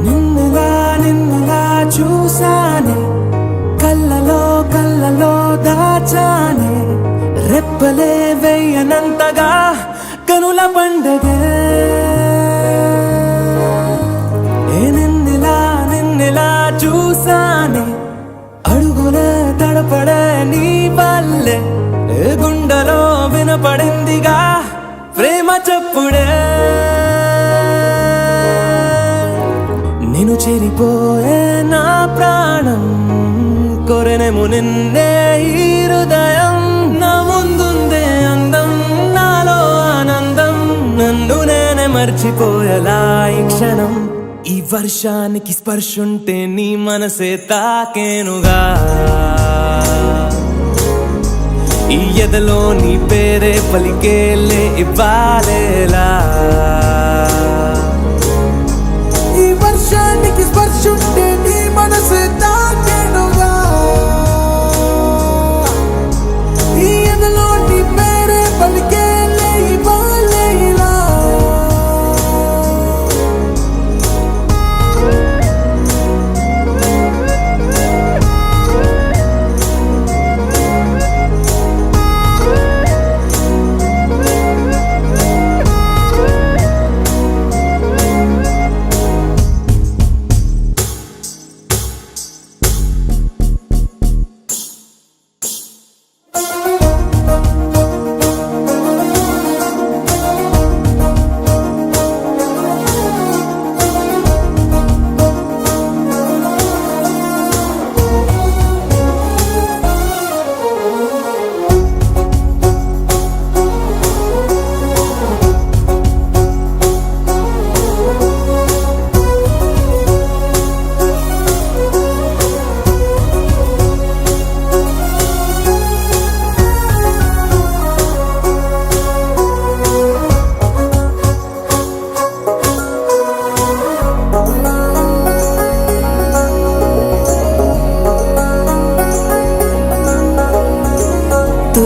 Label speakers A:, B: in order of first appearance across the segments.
A: నిన్నుగా చూసానే కళ్ళలో దాచానే రెప్పలే వెయ్యనంతగా కనుల పండగే నిన్నిలా చూసానే అడుగులే తడపడే నీ వల్లే గుండెలో వినపడిందిగా ప్రేమ చెప్పుడే నిన్ను చేరిపోయే నా ప్రాణం కొరెనేమో నిన్నే ఈ హృదయం నా ముందుందే అందం నాలో ఆనందం నన్ను నేనే మర్చిపోయేలా ఈ క్షణం ఈ వర్షానికి స్పర్శుంటే నీ మనసే తాకేనుగా ఈ ఎదలో నీ పేరే పలికేలే ఇవ్వాలేలా ఈ వర్షానికి స్పర్శుంటే నీ మనసు తాకేనుగా ఈ ఎదలో నీ పేరే పలికేలే ఇవ్వాలేలా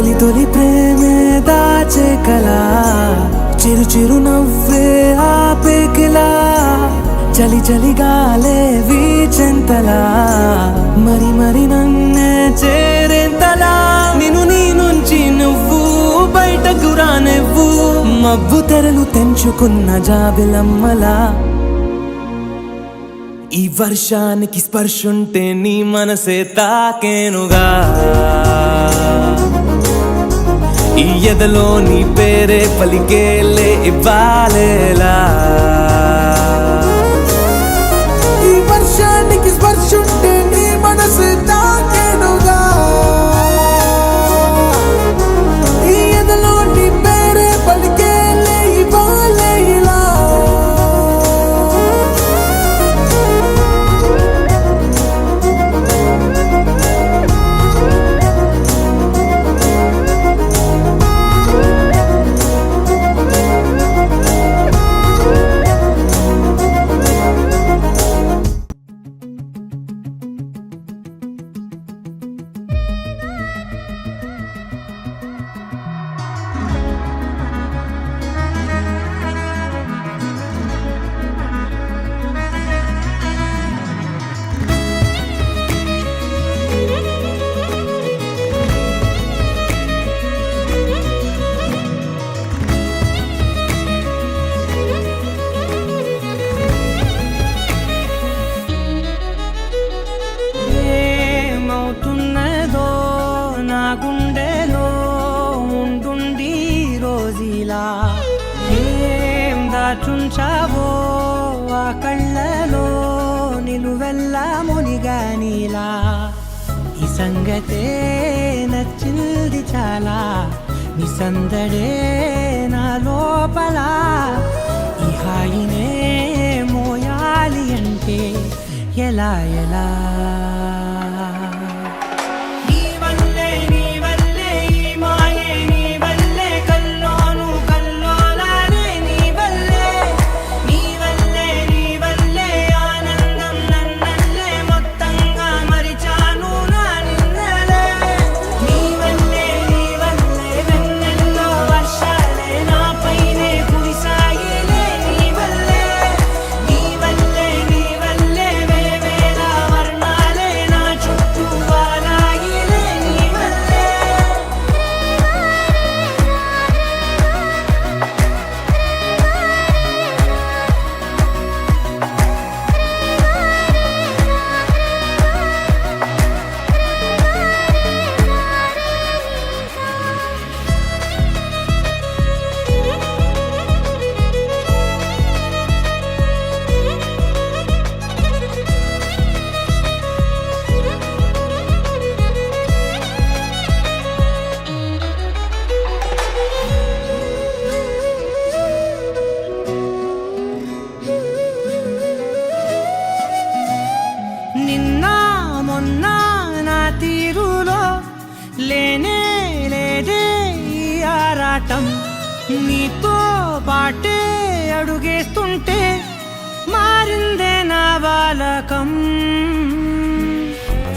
A: తొలి తొలి ప్రేమే దాచే కలా చిరు చిరు నవ్వే ఆపే కిలా చలి చలి గాలే వీచెంతలా మరి మరి నన్నే చేరేంతలా నిన్ను నీ నుంచి నువ్వు బయటకు రానివ్వు మబ్బు తెరలు తెంచుకున్న జాబిలమ్మలా ఈ వర్షానికి స్పర్శుంటే నీ మనసే తాకేనుగా ఈ ఎదలో నీ పేరే పలికేలే ఇవ్వాలేలా ఈ వర్షానికి స్పర్శుంటే నీ మనసే తాకేనుగా ఈ ఎదలో నీ పేరే పలికేలే ఇవ్వాలేలా ఏం దాచుంచావో ఆ కళ్ళలో నిలువెల్ల మునిగానిలా ఈ సంగతే నచ్చింది చాలా నీ సందడే నా లోపల ఈ హాయినే మోయాలి అంటే ఎలా ఎలా లేనే లేదే ఈ ఆరాటం నీతో పాటే అడుగేస్తుంటే మారిందే నా బాలకం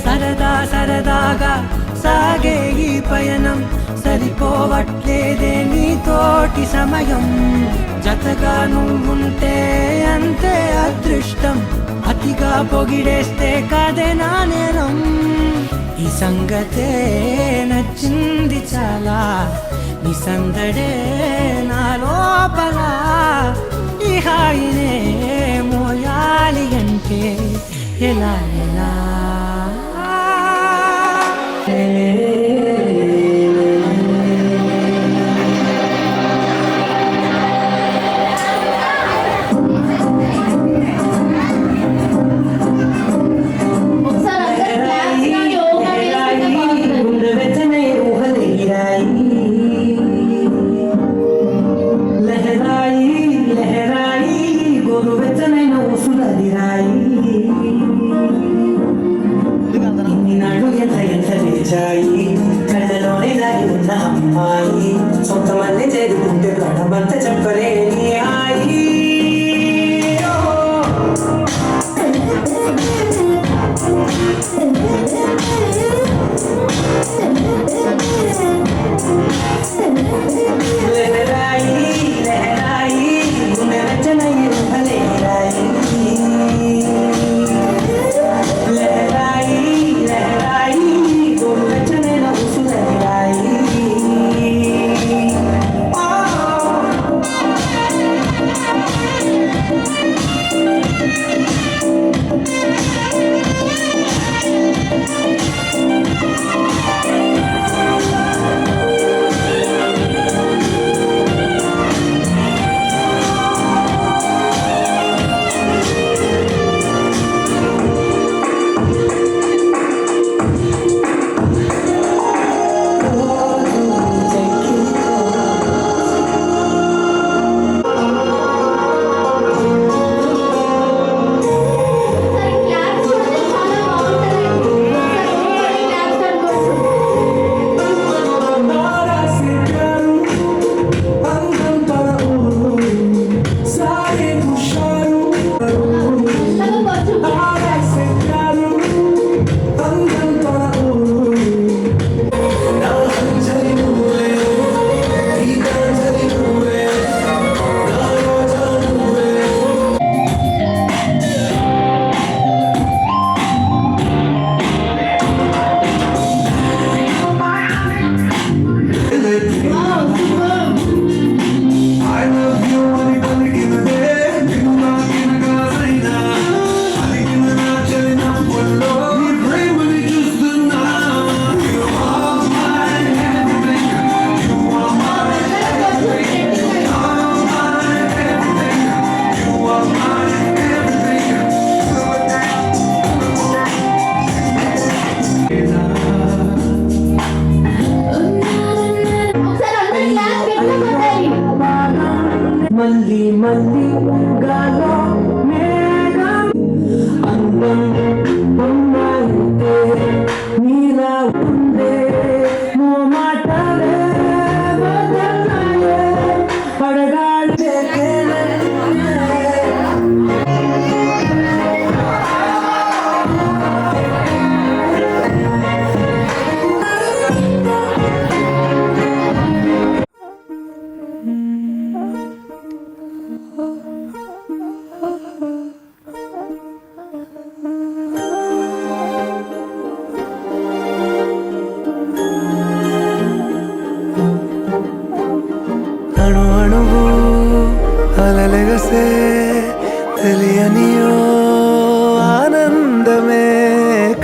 A: సరదా సరదాగా సాగే ఈ పయనం సరిపోవట్లేదే నీతోటి సమయం జతగా నువ్వుంటే అంతే అదృష్టం అతిగా పొగిడేస్తే కాదే నా నేరం ఈ సంగతే నచ్చింది చాలా నీ సందడే నా లోపల ఈ హాయినే మోయాలి అంటే ఎలా ఎలా కళ్ళలోనే దాగి ఉన్న అమ్మాయి సొంత మళ్ళీ చేరుకుంటే ప్రాణమంతా చెప్పలేని హాయి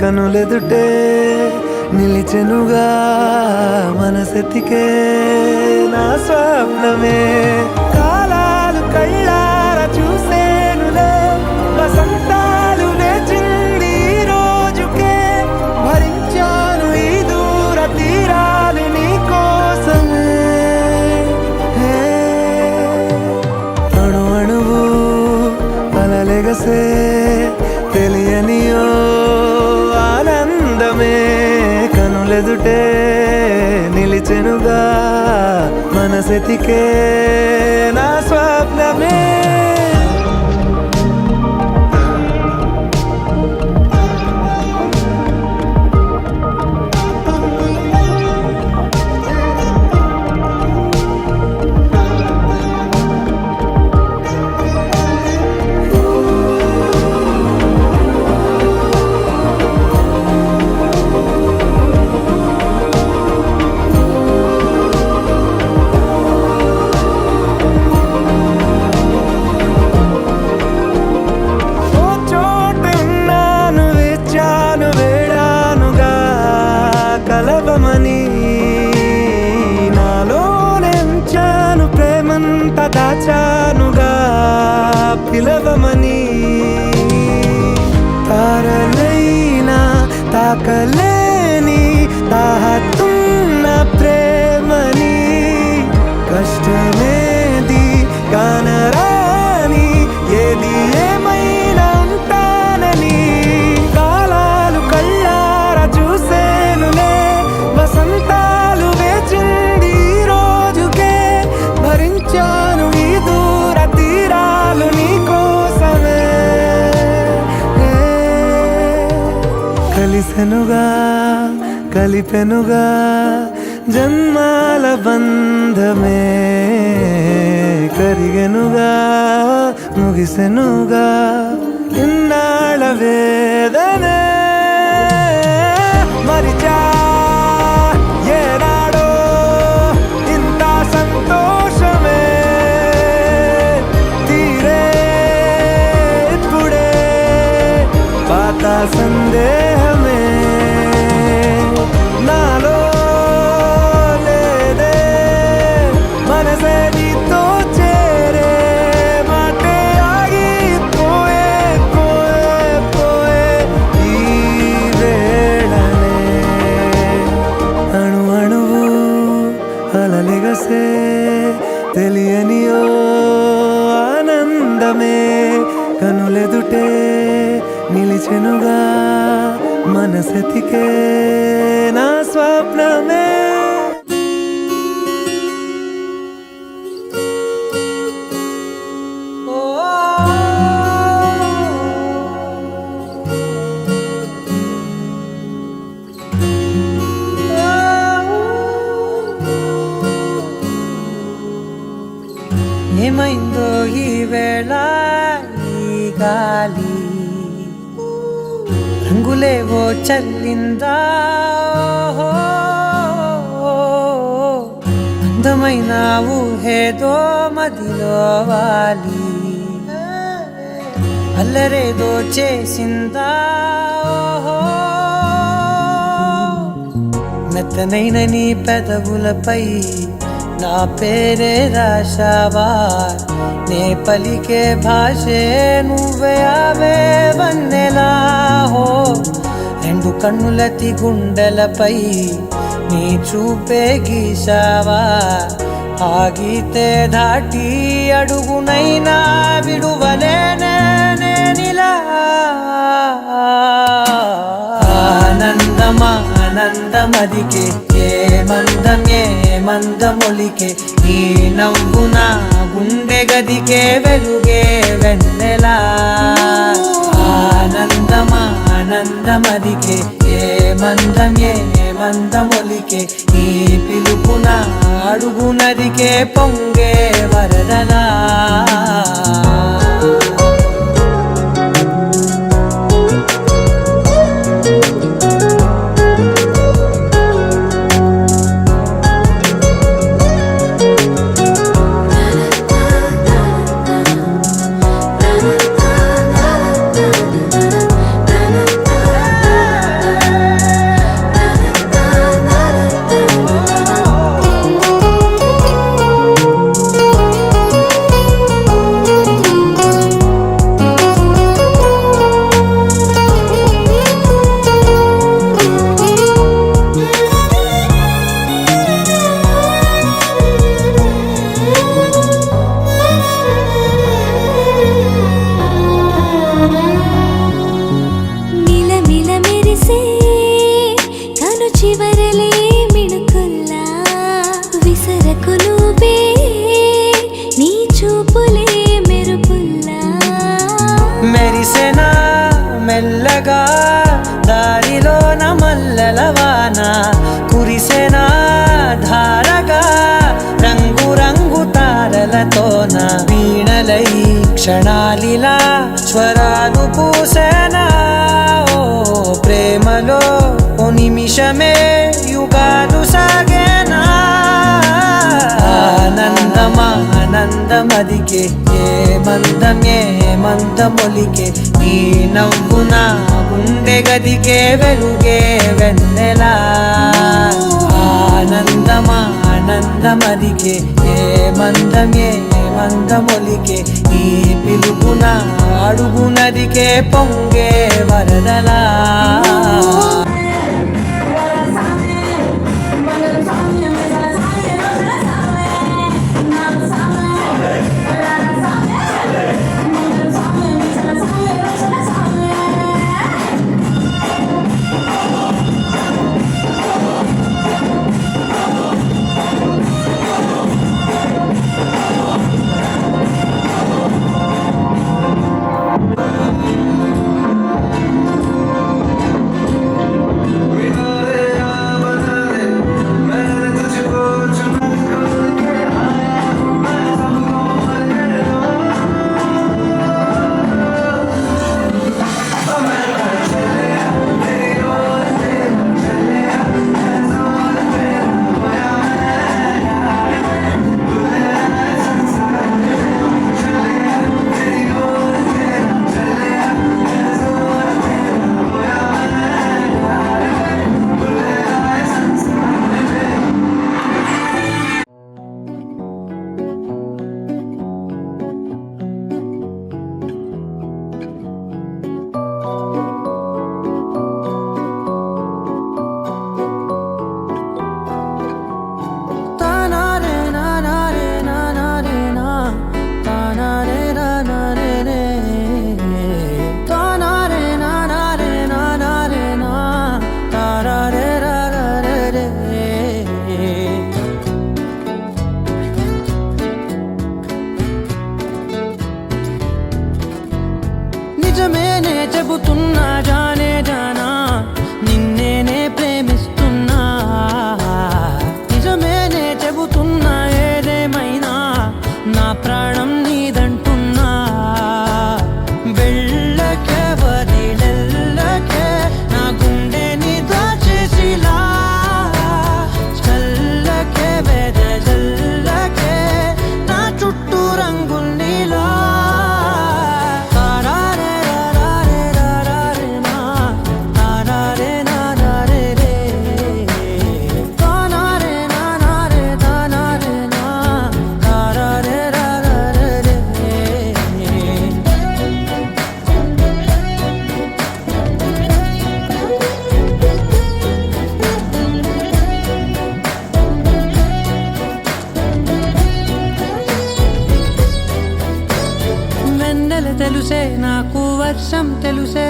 B: కనులెదుటే నిలిచెనుగా మనసెతికే నా స్వప్నమే కాలాలు కళ్ళార చూసేనులే వసంతాలు లేచింది ఈ రోజుకే భరించాను ఈ దూర తీరాలు నీ కోసమే అణు అణువు అలలెగసే తెలియనియో ఆనందమే కనులెదుటే నిలిచెనుగా మనసెతికే నా స్వప్నమే కలవమని నాలోనెంచాను ప్రేమంత దాచానుగా పిలవమని తారలైనా తాకలేని తాహతున్న ప్రేమని కష్టమేది కానరాని ఏది ఏమైనా ఉంటానని కాలాలు కళ్ళార చూసేనులే వసంతాలు వేచింది ఈ రోజుకే భరించాను ఈ దూర తీరాలు నీ కోసమే కలిసెనుగా కలిపెనుగా జన్మాల బంధమే కరిగెనుగా ముగిసెనుగా ఇన్నాళ్ళ వేదనే మరిచా ఏనాడో ఇంత సంతోషమే తీరే ఇప్పుడే పాత సందేహమే నాలో లేదే మనసే నీతో చేరే మాటే ఆగిపోయే పోయే పోయే ఈ వేళనే అణు అణువు అలలెగసే తెలియనియో ఆనందమే కనులెదుటే నిలిచెనుగా మనసెతికే నా స్వప్నమే
C: ఏమైందో ఈ వేళ ఈ గాలి రంగులేవో చల్లిందా అందమైన ఊహేదో మదిలో వాలి అల్లరేదో చేసిందా మెత్తనైన నీ పెదవులపై నా పేరే రాశావా నే పలికే భాషే నువ్వే అవే వన్నెలా హో రెండు కన్నులతి గుండెలపై నీ చూపే గీశావా ఆగితే దాటి అడుగునైనా విడువలేనే నేనిలా ఆనందమా ఆనందమదికే ఏ మందమొలికే నీ నవ్వున గుండె గదికే వెలుగే వెన్నెలా ఆనందమా ఆనందమదికే ఏ మందమొలికే నీ పిలుపున అడుగునదికే పొంగే వరదలా వరదలవాన కురిసెనా ధారగా రంగు రంగు తారలతోన వీణలై క్షణాలిలా స్వరాలు పూసేనా ఓ ప్రేమలో ఓ నిమిషమే యుగాలు సాగేనా ఆనందమా ఆనందమదికే ఏ మందమొలికే నీ నవ్వున గుండె గదికే వెలుగే వెన్నెలా ఆనందమా ఆనందమదికే ఏ మందమొలికే నీ పిలుపున అడుగునదికే పొంగే వరదలా
D: నిజమేనే చెబుతున్నా జానే జానా నిన్నేనే ప్రేమిస్తున్నా నిజమేనే చెబుతున్నా ఏదేమైనా నా ప్రాణం నీదంటున్నా వెళ్ళకే వదిలెల్లకే నా గుండెని దాచేసిలా చల్లకే వెదజల్లకే నా చుట్టూ రంగుల్నిలా తెలుసే నాకు వర్షం తెలుసే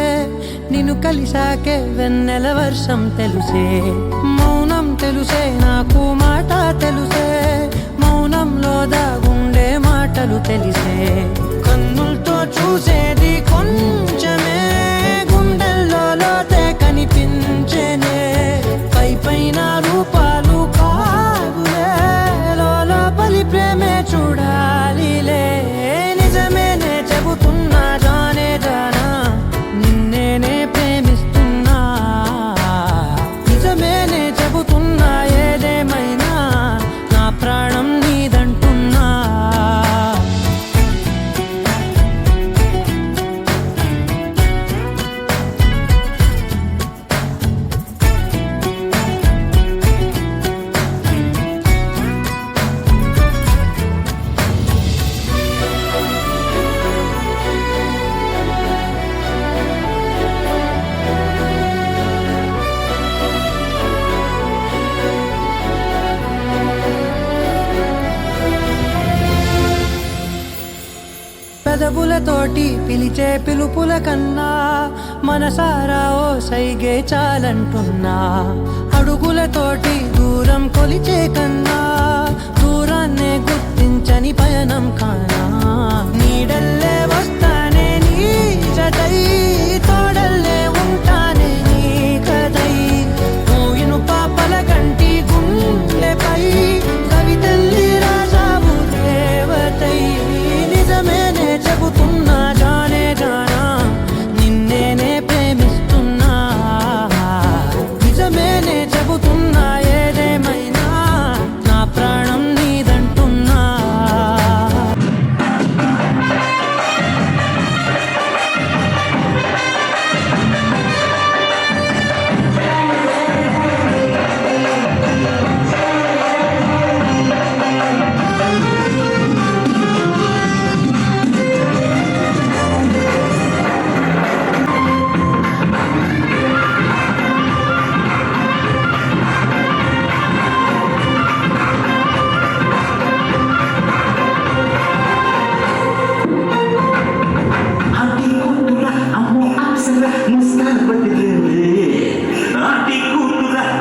D: నిన్ను కలిసాకే వెన్నెల వర్షం తెలుసే మౌనం తెలుసే నాకు మాట తెలుసే మౌనంలో దాగుండే మాటలు తెలిసే కన్నులతో చూసేది కొంచెమే గుండెల్లో లోతే కనిపించేనే పై పైన రూపాలు కాదులే లోపలి ప్రేమే చూడాలిలే నిజమేనే చెబుతున్నా జానే జానా నిన్నేనే ప్రేమిస్తున్నా నిజమేనే చెబుతున్నా ఏదేమైనా నా ప్రాణం నీదంటున్నా పెదవులతోటి పిలిచే పిలుపుల కన్నా మనసారా ఓ సైగే చాలంటున్నా అడుగులతోటి దూరం కొలిచే కన్నా దూరాన్నే గుర్తించని పయనం కానా నీడల్లే వస్తానే నీ జతై తోడల్లే ఉంటానే నీ కదై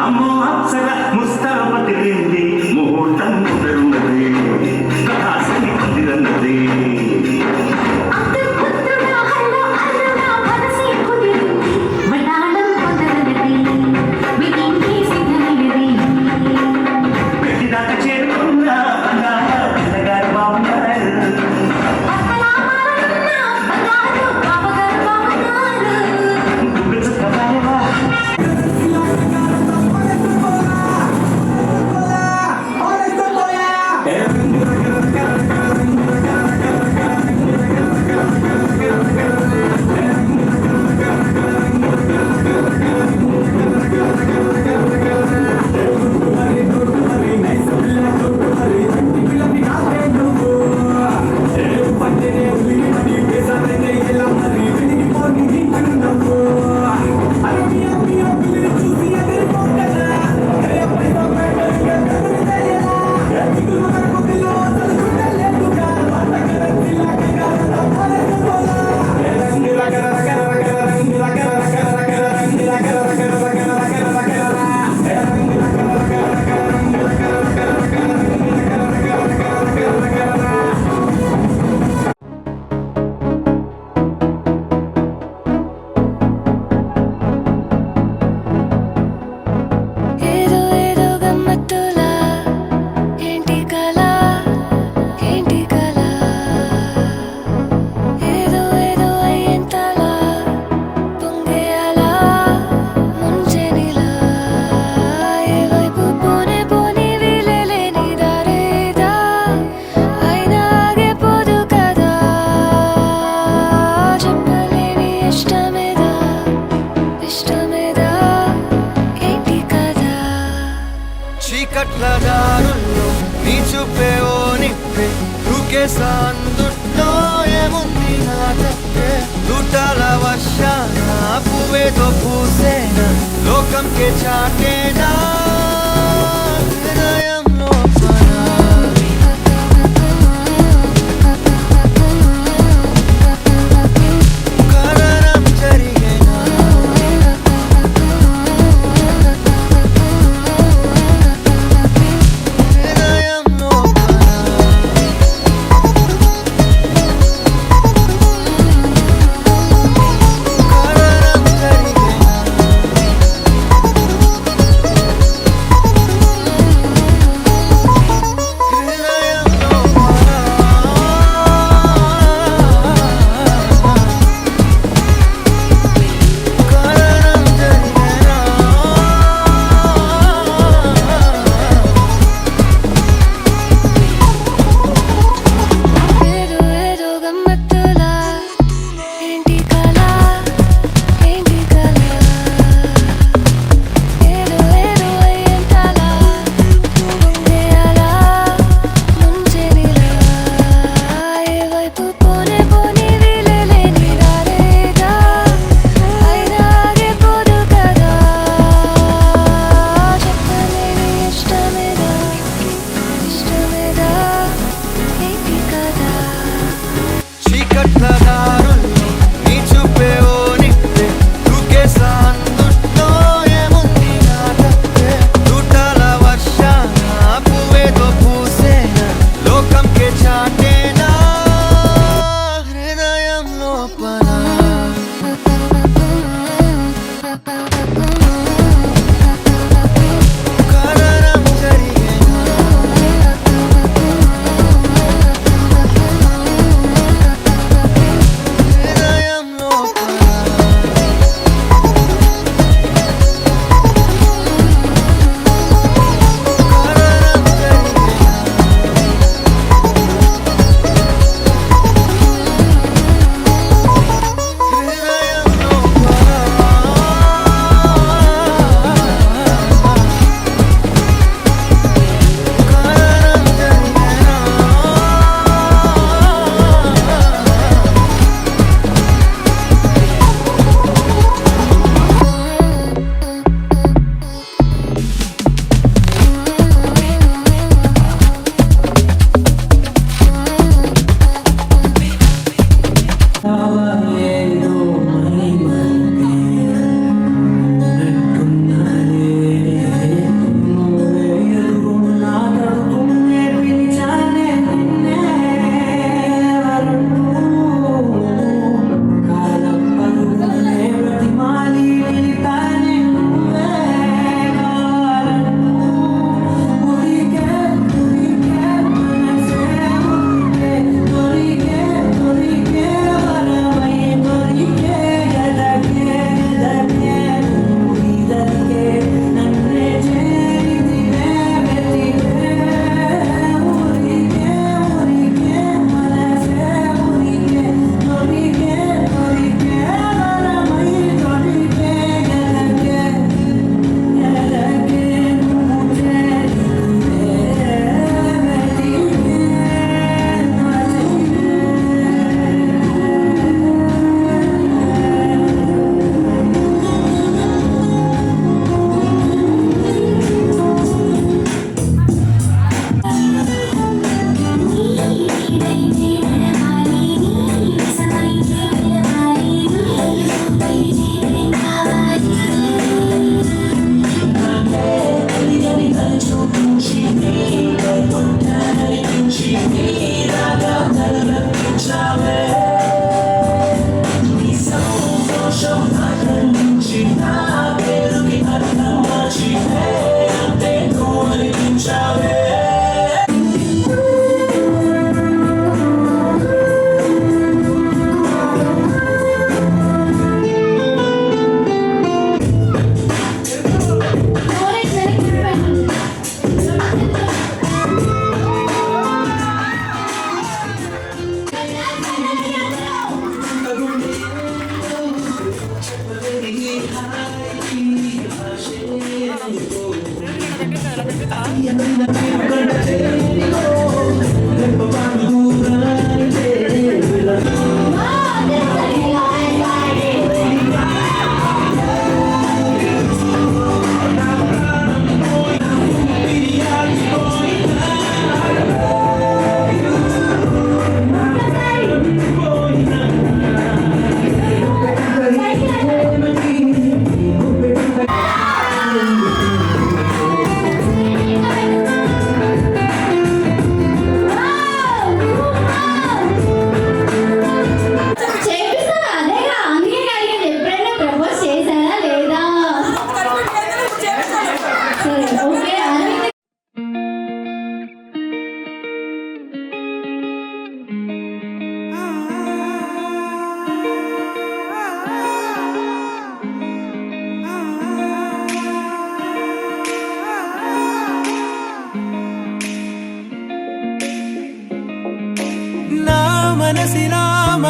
E: అమ్మో అప్సర ముస్తాపతిరింది ముహూర్తం ముదరున్నది కథాసని కుదిరన్నది పెట్టిదాకా చేరుకున్న పిల్లగారు బాగున్నారు చుక్కబాయవా
F: ఏదో ఏదో గమ్మత్తులా ఏంటి కల ఏంటి కల ఏదో ఏదో అయ్యేంతలా పొంగే అలా ముంచెనిలా ఏ వైపు పోనే పోని వీలేని దారేదా అయినా ఆగిపోదు కదా చెప్పలేని ఇష్టమేదా ఇష్టమేదా ఏంటి కదా
B: చీకట్ల దారుల్లో నీ చూపే ఓ నిప్పే దూకేసా అందుట్లో ఏముంది నా తప్పే దుటాల వర్షాన పువ్వేతో పూసేనా లోకంకే చాటేనా హృదయంలో పనా కరణం జరిగేనా హృదయంలో పనా కరణం జరిగేనా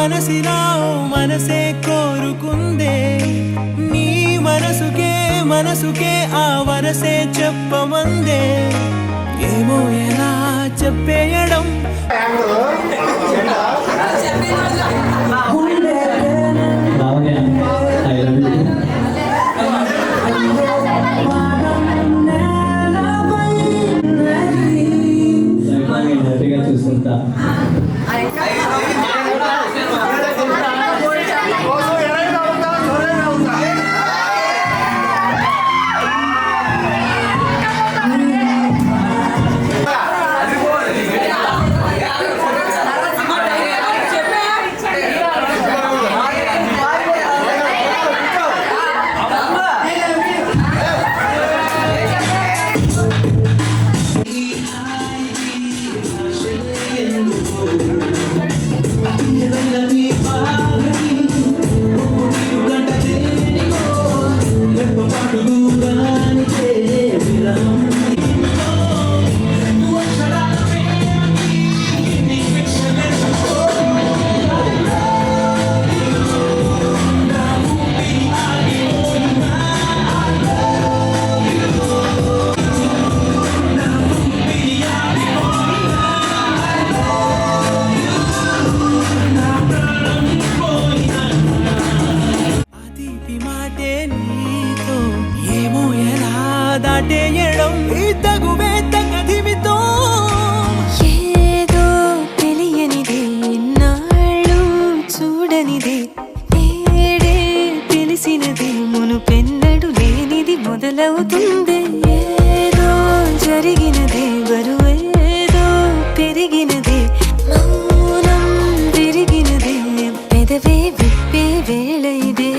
C: మనసిలా మనసే కోరుకుందే నీ మనసుకే ఆ వరసే చెప్పమందే ఏమో ఎలా చెప్పేయడం
A: చూసుకుంటా దాటేయడం ఈ తగువే తగదిమితో
F: ఏదో తెలియనిదే నాళ్ళు చూడనిదే నేడే తెలిసినది మునుపెన్నడు లేనిది మొదలవుతుంది ఏదో జరిగినదే బరువేదో పెరిగినదే మౌనం విరిగినదే పెదవే విప్పే వేళ ఇదే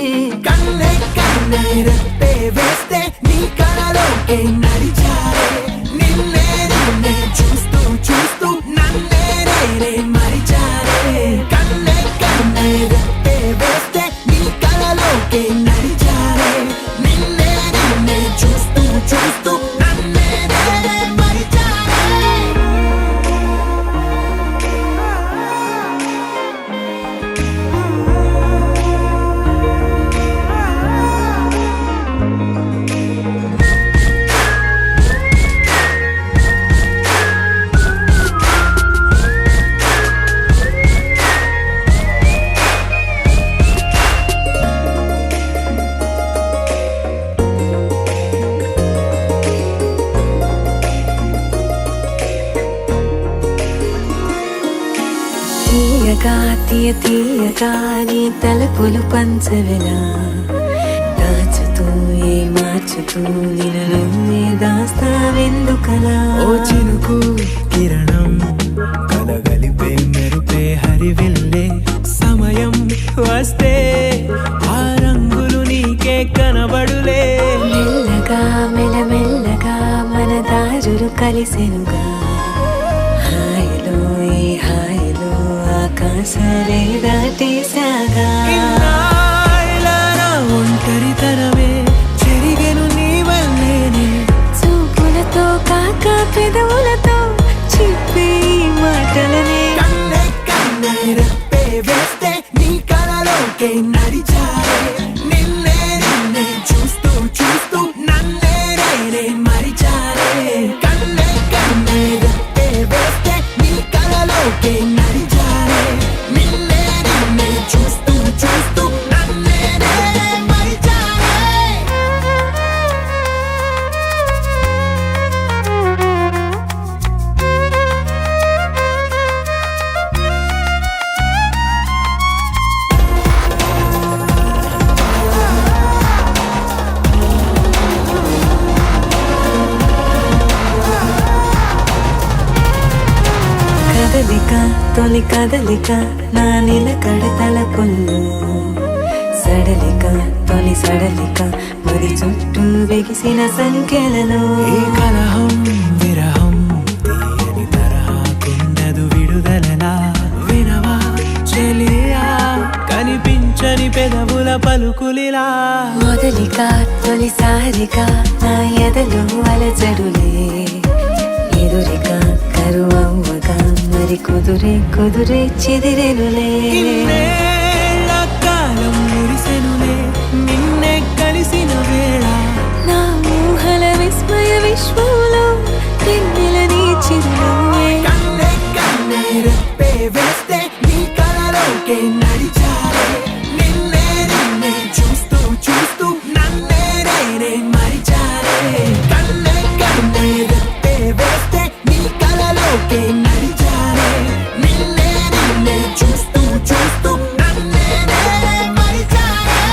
C: కన్నే కన్నే రెప్పే వేస్తే నీ కళలోకే నడిచారే నిన్నే నిన్నే చూస్తూ చూస్తూ నన్నే నేనే మరిచారే కన్నే కన్నే రెప్పే వేస్తే నీ కళలోకే నడిచారే నిన్నే నిన్నే చూస్తూ చూస్తూ నన్నే నేనే మరిచారే
F: తీయగా నీ తలపులు పంచవెలా దాచుతూ మార్చుతూ నిన్ను నువ్వే దాస్తావెందుకలా
C: ఓ చినుకు కిరణం కలగలిపే మెరుపే హరివిల్లే సమయం వస్తే ఆ రంగులు నీకే కనబడులే
F: మెల్లగా మెల్లమెల్లగా మన దారులు మనసులు కలిసెనుగా హాయిలో ఈ హాయిలో ఆకాశాలే దాటేసాగా
C: ఇన్నాళ్ళ నా ఒంటరితనమే చెరిగెను నీ వల్లేనే
F: చూపులతో కాక పెదవులతో చెప్పే ఈ మాటలనే
C: కన్నే కన్నే రెప్పే వేస్తే నీ కలలోకే నడిచారే నిన్నే నిన్నే చూస్తూ చూస్తూ నన్నే నేనే మరిచారే కన్నే కన్నే రెప్పే వేస్తే నీ కలలోకే నడిచారే నిన్నే నిన్నే చూస్తూ చూస్తూ నన్నే నేనే మరిచారే
F: కదలిక తొలి కదలిక నా నిలకడ తలపుల్లో సడలిక తొలి సడలిక మరి చుట్టూ బిగిసిన సంఖ్యలలో
C: ఈ కలహం విరహం తీయని తరహాకుండదు విడుదలలా వినవా చెలియా కనిపించని పెదవుల పలుకులిలా
F: మొదలిక తొలిసారిక నా ఎదలు అలజడులే ఎదురిక కరువవ్వగా మరి కుదురే కుదురే చెదిరెనులే
C: ఇన్నేళ్ల కాలం మురిసెనులే నిన్నే కలిసిన వేళ
F: నా ఊహల విస్మయ విశ్వంలో వెన్నెల నీ చిరునవ్వే
C: కన్నే కన్నే రెప్పే వేస్తే నీ కలలోకే నడిచారే నిన్నే నిన్నే చూస్తూ చూస్తూ నన్నే నేనే మరిచారే కన్నే కన్నే రెప్పే వేస్తే నీ కలలోకే నడిచారే నిన్నే నిన్నే చూస్తూ చూస్తూ నన్నే నేనే మరిచారే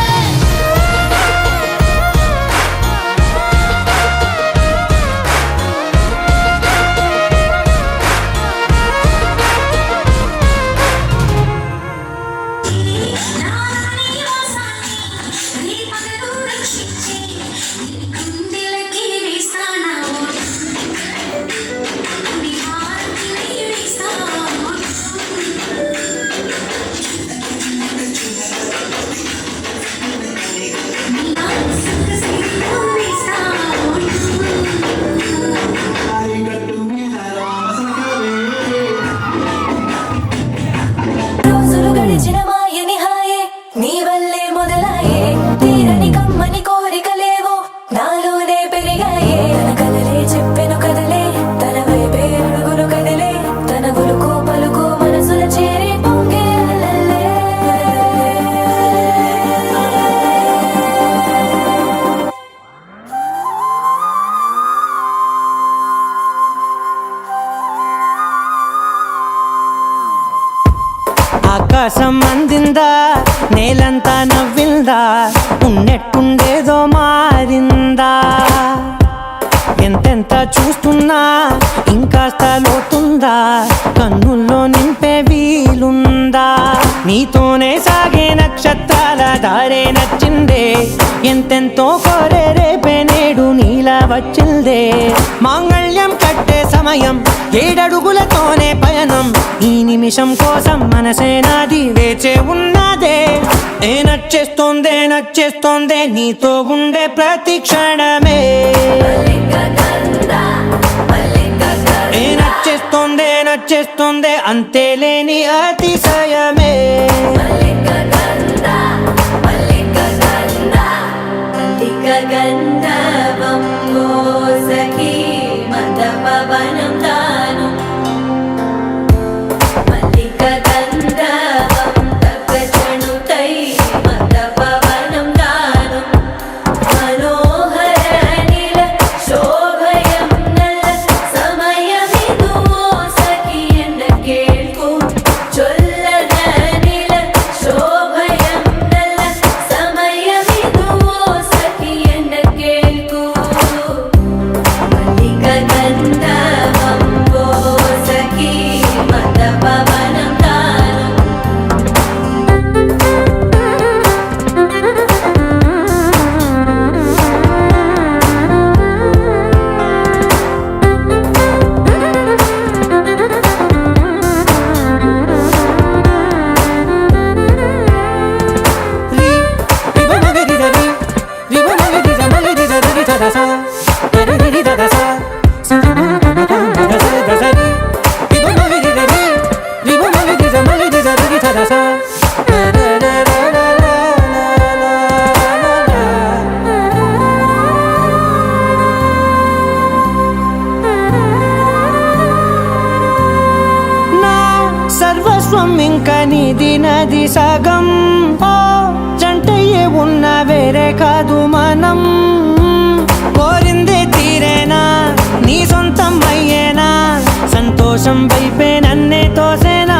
F: రోజులు గడిచిన మాయని హాయే నీ వల్లే మొదలాయే తీరని కమ్మని కోరికలేవో నాలోనే పెరిగాయే తన కలలే చెప్పెను కదలే తన వైపే అడుగులు కదిలే తన గులుకు పలుకు మనసుల చేరి పొంగే అలలే.
D: ఆకాశం అందిందా నేలంతా నవ్విందా ఉన్నట్టుండేదో మారిందా ఎంతెంత చూస్తున్నా ఇంకాస్త లోతుందా కన్నుల్లో నింపే వీలుందా నీతోనే సాగే నక్షత్రాల దారే నచ్చిందే ఎంతెంతో కోరే రేపే నేడు నీలా వచ్చిందే మాంగళ్యం కట్టే సమయం ఏడడుగులతోనే పయనం ఈ నిమిషం కోసం మనసే నాది వేచే ఉన్నదే ఏ నచ్చేస్తోందే నచ్చేస్తోందే నీతో ఉండే ప్రతి క్షణమే ఏ నచ్చేస్తోందే నచ్చేస్తోందే అంతేలేని అతిశయమే
F: గంధర్వం సఖీ మద పవనం తాను మల్లిక గంధర్వం తగ్గణుతై మద పవనం తాను మనోహర నీల శోభయం నల్ల సమయమిదు సఖీ ఎన్న కేൾకు చొల్ల
D: ఇక నీది నది సగం ఓ జంటయ్యే ఉన్న వేరే కాదు మనం కోరిందే తీరేనా నీ సొంతం అయ్యేనా సంతోషం వైపే నన్నే తోసేనా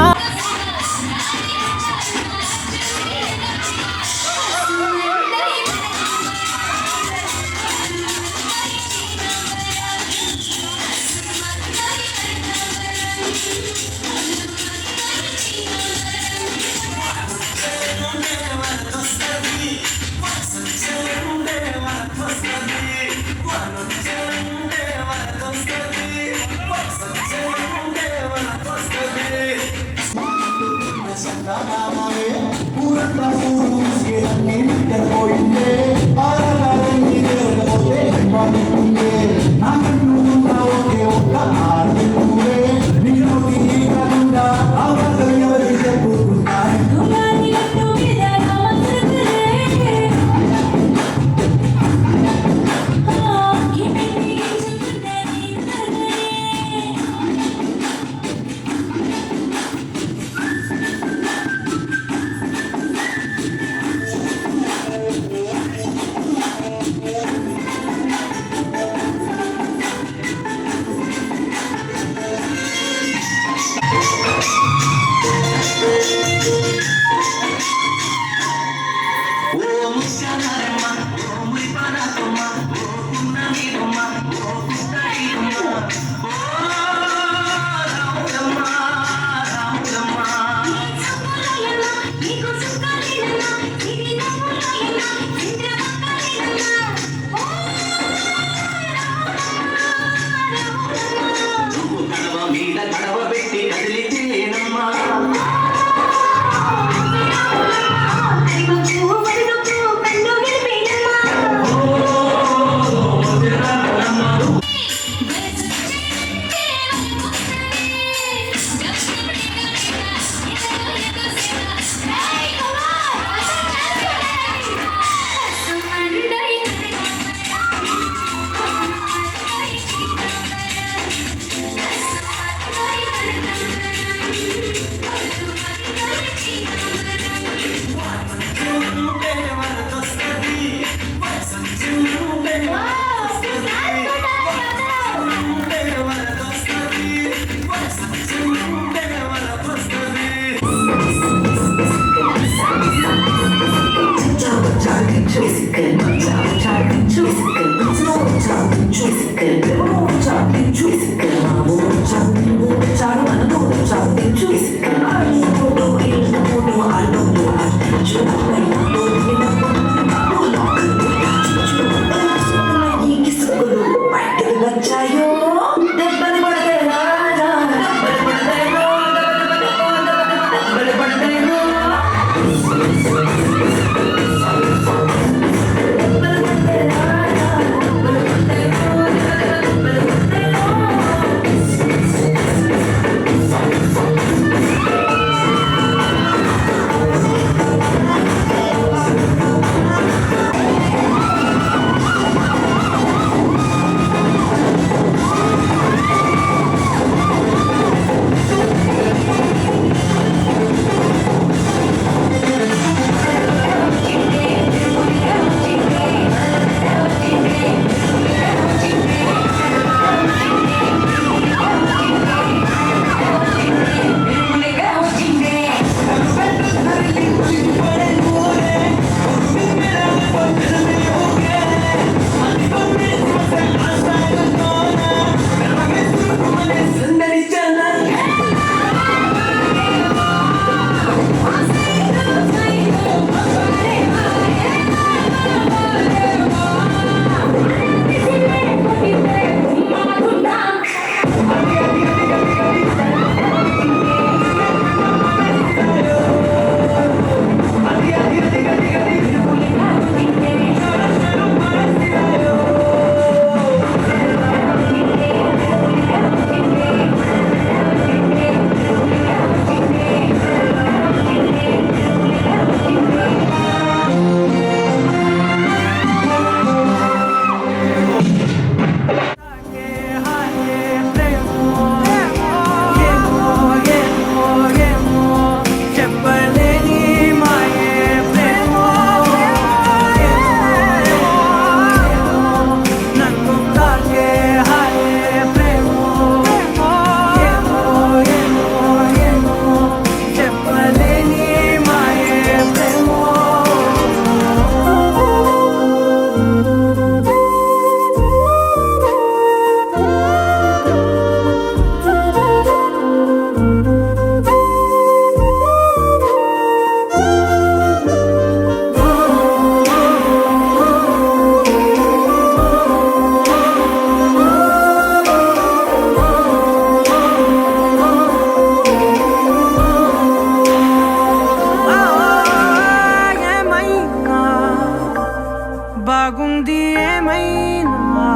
D: బాగుంది ఏమైనా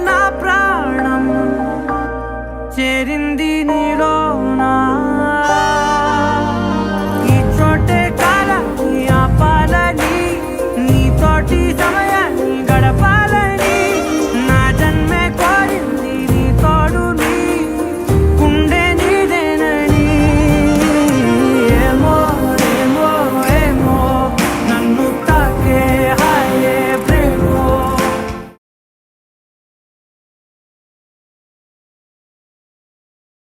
D: నా ప్రాణం చేరింది